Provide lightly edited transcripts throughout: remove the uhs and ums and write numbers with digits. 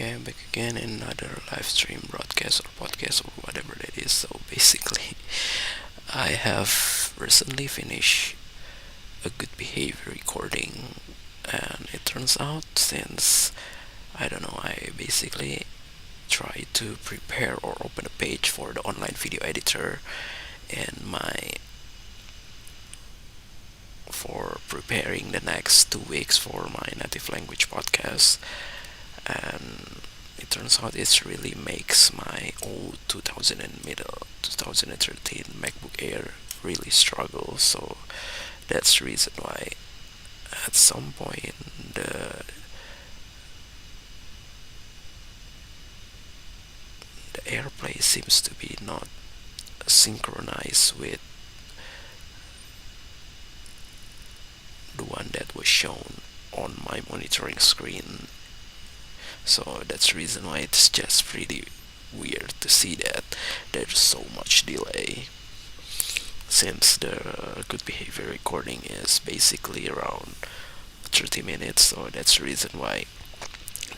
Okay, I'm back again in another live stream broadcast or podcast or whatever that is. So basically, I have recently finished a good behavior recording, and it turns out since I don't know, I basically try to prepare or open a page for the online video editor and my for preparing the next 2 weeks for my native language podcast. And it turns out it really makes my old 2000 and middle 2013 MacBook Air really struggle. So that's the reason why at some point the AirPlay seems to be not synchronized with the one that was shown on my monitoring screen. So that's the reason why it's just pretty weird to see that there's so much delay, since the good behavior recording is basically around 30 minutes. So that's the reason why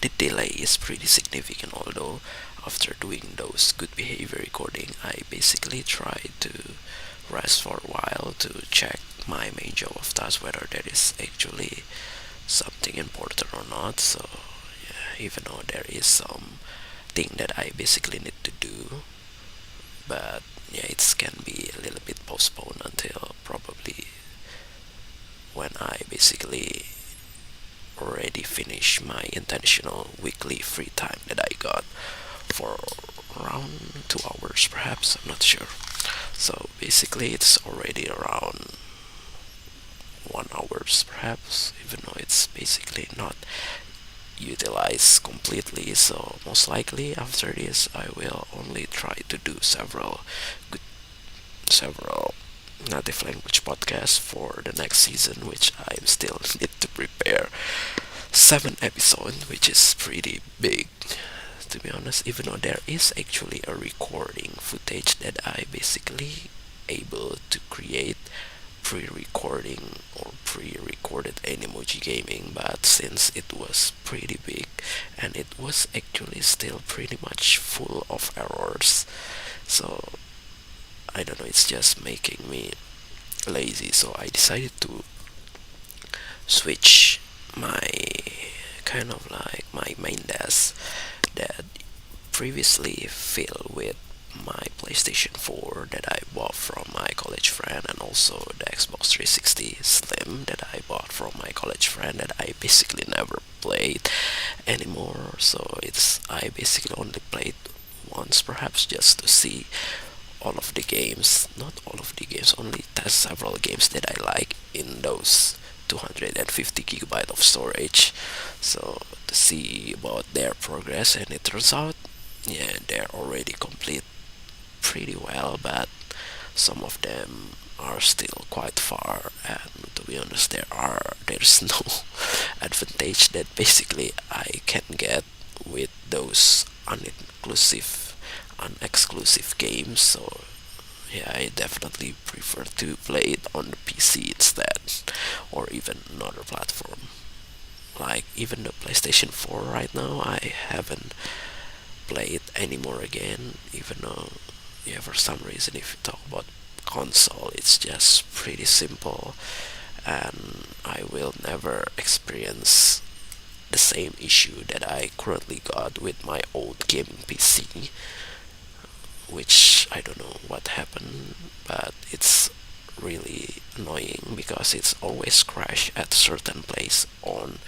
the delay is pretty significant. Although after doing those good behavior recording, I basically try to rest for a while to check my main job of task whether that is actually something important or not. So yeah, even though there is some thing that I basically need to do, but yeah, it can be a little bit postponed until probably when I basically already finish my intentional weekly free time that I got for around 2 hours, perhaps. I'm not sure. So basically, it's already around 1 hours, perhaps, even though it's basically not utilized completely. So most likely after this, I will only try to do good, several native language podcasts for the next season, which I still need to prepare 7 episodes, which is pretty big, to be honest. Even though there is actually a recording footage that I basically able to create pre-recording or pre-recorded Animoji gaming, but since it was pretty big and it was actually still pretty much full of errors, so I don't know, it's just making me lazy. So I decided to switch my kind of like my main desk that previously filled with my PlayStation 4 that I bought from my college friend, and also the Xbox 360 Slim that I bought from my college friend that I basically never played anymore. So it's I basically only played once, perhaps, just to see all of the games, not all of the games, only test several games that I like in those 250 gigabyte of storage, so to see about their progress. And it turns out, yeah, they're already complete pretty well, but some of them are still quite far, and to be honest, there's no advantage that basically I can get with those unexclusive games. So yeah, I definitely prefer to play it on the PC instead, or even another platform. Like even the PlayStation 4 right now, I haven't played anymore again, even though, yeah, for some reason, if you talk about console, it's just pretty simple, and I will never experience the same issue that I currently got with my old gaming PC, which I don't know what happened, but it's really annoying because it's always crash at certain place on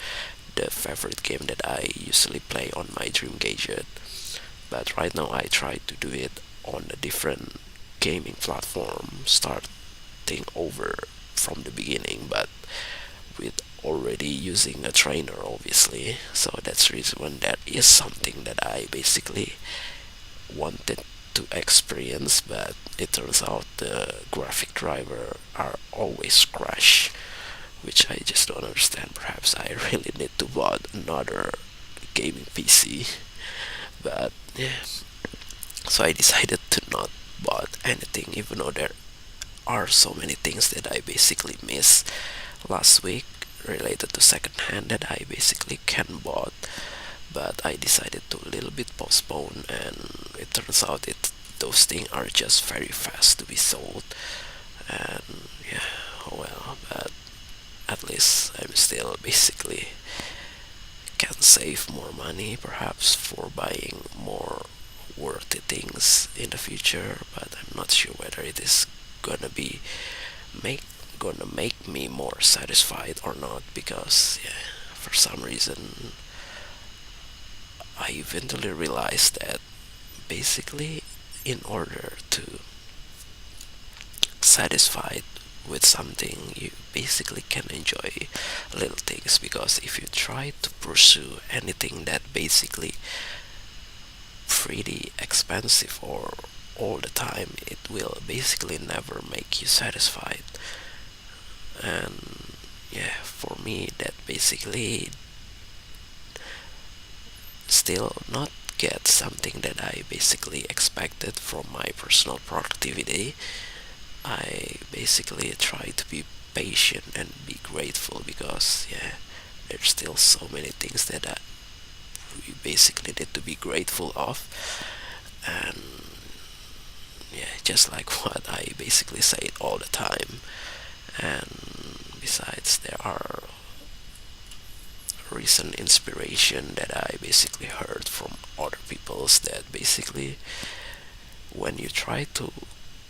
the favorite game that I usually play on my dream gadget. But right now I try to do it on a different gaming platform, starting over from the beginning, but with already using a trainer, obviously. So that's the reason when that is something that I basically wanted to experience, but it turns out the graphic driver are always crash, which I just don't understand. Perhaps I really need to buy another gaming PC, but yeah. So I decided to not buy anything, even though there are so many things that I basically missed last week related to second hand that I basically can bought. but I decided to a little bit postpone, and it turns out those things are just very fast to be sold. And yeah, oh well, but at least I'm still basically can save more money perhaps for buying more worthy things in the future, but I'm not sure whether it is gonna be make gonna make me more satisfied or not, because yeah, for some reason I eventually realized that basically in order to satisfied with something, you basically can enjoy little things, because if you try to pursue anything that basically pretty expensive or all the time, it will basically never make you satisfied. And yeah, for me that basically still not get something that I basically expected from my personal productivity. I basically try to be patient and be grateful, because yeah, there's still so many things that we basically need to be grateful of. And yeah, just like what I basically say it all the time. And besides, there are recent inspiration that I basically heard from other people's, that basically when you try to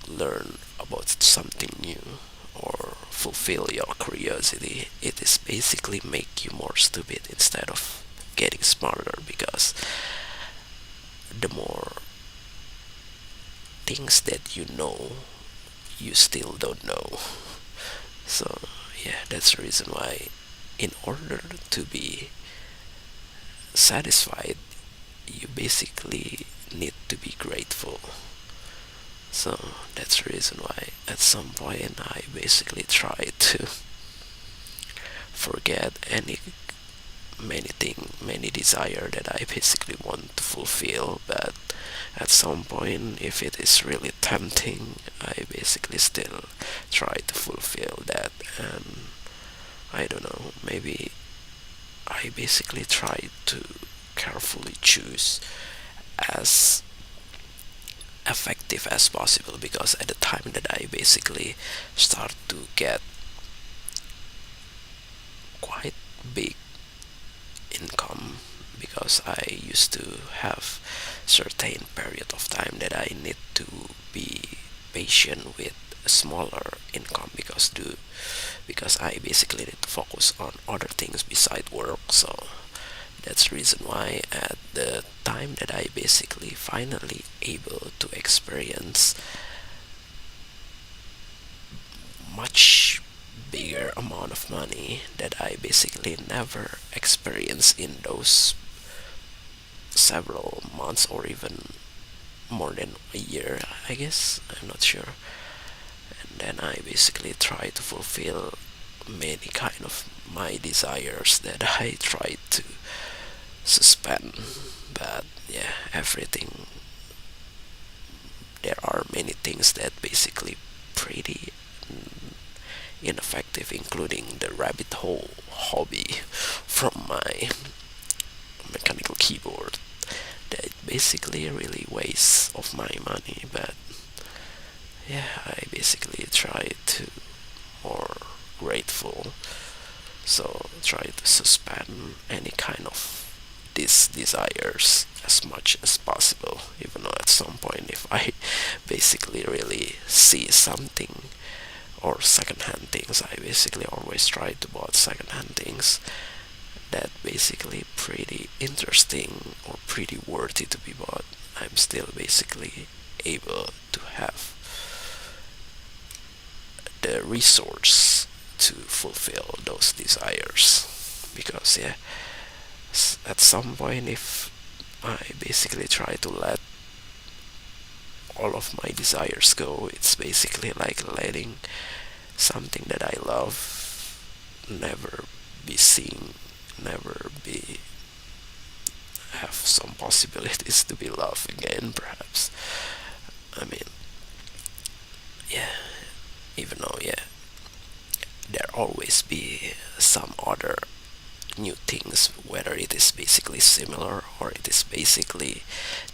learn about something new or fulfill your curiosity, it is basically make you more stupid instead of getting smarter, because the more things that you know, you still don't know. So yeah, that's the reason why in order to be satisfied, you basically need to be grateful. So that's the reason why at some point I basically try to forget many desire that I basically want to fulfill. But at some point, if it is really tempting, I basically still try to fulfill that. And I don't know, maybe I basically try to carefully choose as effective as possible, because at the time that I basically start to get quite big income, because I used to have certain period of time that I need to be patient with a smaller income, because I basically need to focus on other things beside work. So that's the reason why at the time that I basically finally able to experience much bigger amount of money that I basically never experienced in those several months, or even more than a year, I guess. I'm not sure. And then I basically try to fulfill many kind of my desires that I tried to suspend. But yeah, everything, there are many things that basically pretty ineffective, including the rabbit hole hobby from my mechanical keyboard, that basically really waste of my money. But yeah, I basically try to more grateful, so try to suspend any kind of these desires as much as possible, even though at some point if I basically really see something or secondhand things, I basically always try to buy secondhand things that basically pretty interesting or pretty worthy to be bought. I'm still basically able to have the resource to fulfill those desires, because yeah, at some point if I basically try to let all of my desires go, it's basically like letting something that I love never be seen, never be have some possibilities to be loved again, perhaps. I mean, yeah, even though, yeah, there always be some other new things, whether it is basically similar or it is basically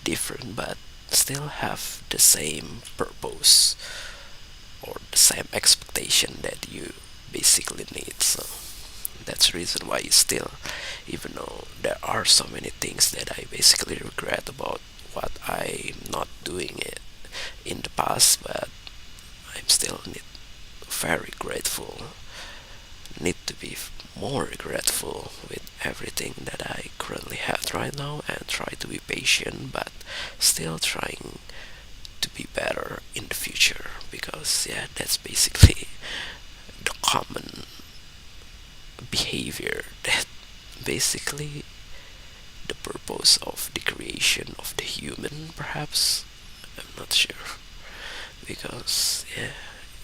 different, but still have the same purpose or the same expectation that you basically need. So that's the reason why you still, even though there are so many things that I basically regret about what I'm not doing it in the past, but I'm still very grateful, need to be more grateful with everything that I currently have right now and try to be patient, but still trying to be better in the future, because yeah, that's basically the common behavior that basically the purpose of the creation of the human, perhaps. I'm not sure, because yeah,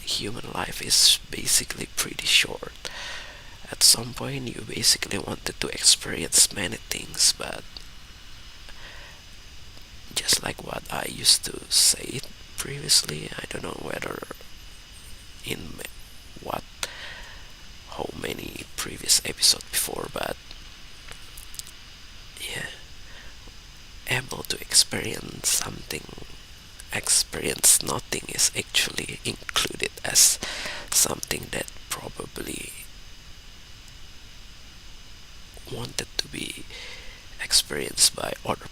human life is basically pretty short. At some point you basically wanted to experience many things, but just like what I used to say previously, I don't know whether in what how many previous episodes before, but yeah, able to experience something, experience nothing is actually included as something that probably wanted to be experienced by other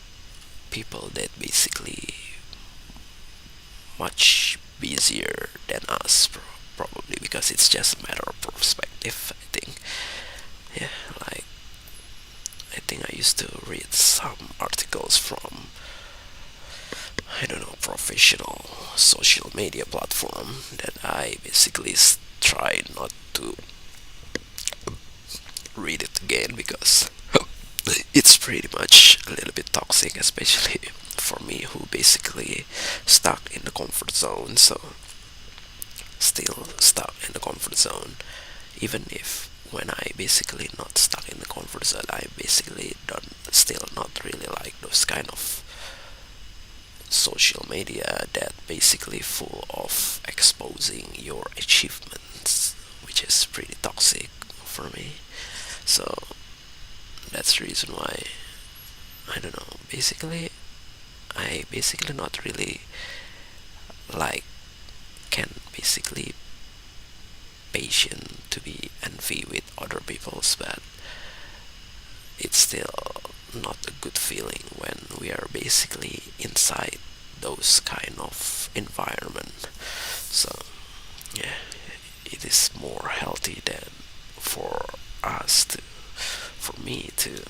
people that basically much busier than us, probably, because it's just a matter of perspective, I think. Yeah, like I think I used to read some articles from, I don't know, professional social media platform that I basically try not to read it again, because it's pretty much a little bit toxic, especially for me who basically stuck in the comfort zone. So still stuck in the comfort zone, even if when I basically not stuck in the comfort zone, I basically don't still not really like those kind of social media that basically full of exposing your achievements, which is pretty toxic for me. So that's the reason why, I don't know, basically I basically not really like can basically patient to be envy with other people's, but it's still not a good feeling when we are basically inside those kind of environment. So yeah, it is more healthy than for us to, for me to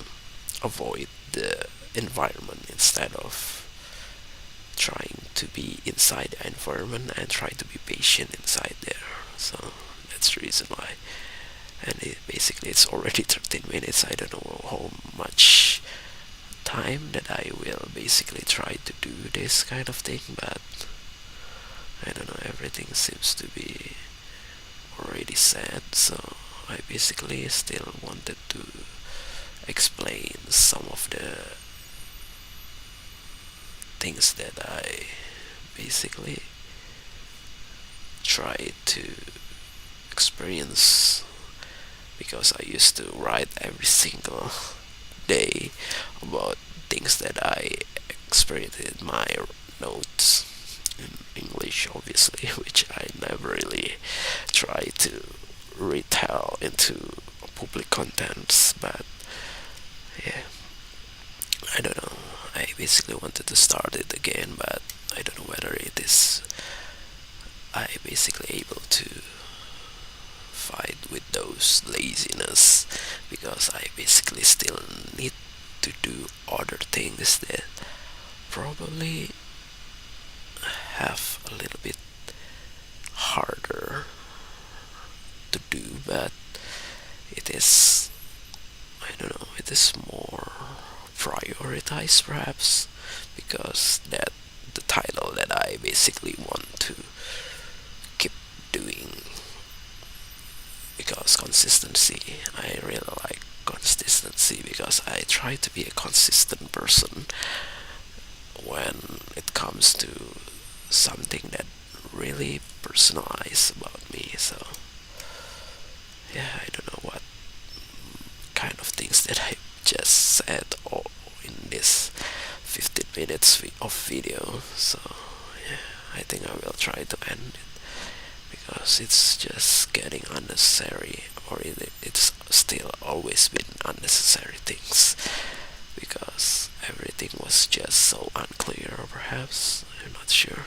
avoid the environment instead of trying to be inside the environment and try to be patient inside there. So that's the reason why. And basically it's already 13 minutes. I don't know how much time that I will basically try to do this kind of thing, but I don't know, everything seems to be already said, so I basically still wanted to explain some of the things that I basically try to experience, because I used to write every single day about things that I experienced in my notes in English, obviously, which I never really try to retell into public contents. But yeah, I don't know. I basically wanted to start it again, but I don't know whether it is I basically able to fight with those laziness, because I basically still need to do other things that probably have a little bit harder to do, but it is, I don't know, it is more prioritized perhaps, because that the title that I basically want to keep doing, because consistency, I really like consistency, because I try to be a consistent person when it comes to something that really personalized about me. So yeah, I don't know what kind of things minutes of video. So yeah, I think I will try to end it because it's just getting unnecessary, or it's still always been unnecessary things because everything was just so unclear, or perhaps I'm not sure.